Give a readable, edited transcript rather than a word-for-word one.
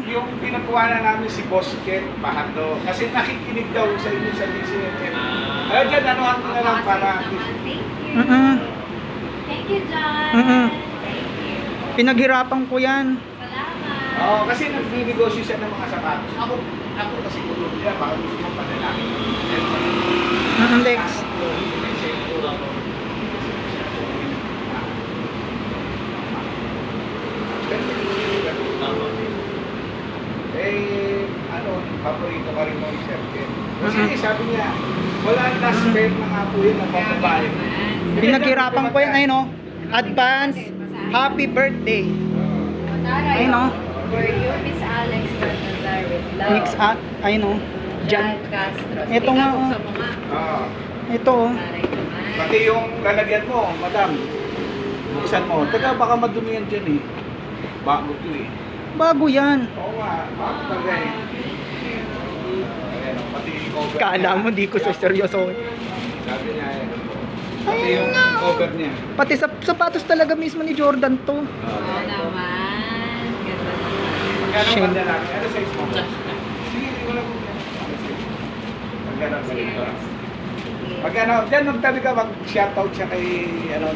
Yung pinagawa na namin si Boss Ken Bahando. Kasi nakikinig daw sa inyo sa DCFM. Kaya dyan, anuhan ko na lang para... Thank you. Mm-mm. Thank you, John. Mm-mm. Thank you. Pinaghirapan ko yan. Salamat. Oo, kasi nagninegosyo siya ng mga sapatos. Ako kasi kulog niya, baka gusto mo padalaki. Lex. Ano, paborito ka rin mo yung Sir Ken. Kasi sabi niya, wala last spell na nga po yun ng pambabae. Pinaghirapan ko yan, ayun, oh. Advance happy birthday. Taray. Ayun, oh. For you, Miss Alex Baltazar with love. Mix at, ayun, oh. Jan Jan. Castro. Ito nga, oh. Sa mga Oo. Ito, oh. taray naman. Pati yung lalagyan mo, madam. Buksan mo. Taga baka madumi yan dyan eh. Bago to eh. Bago yan. Oo nga, bago talaga eh. Ayan, oh, pati yung cover Kala niya. mo, di ko sa seryoso. Sabi niya eh. Pati Ayun yung nga. cover niya. Pati sa sapatos talaga mismo ni Jordan to. Oo naman. Ganda naman. Magkano Shame. ba lalaki? Ano size mo? Sige, hindi ko lang kung ano size. Magkano ba ito? Magkano? Diyan magtabi ka, mag-shoutout siya kay ano,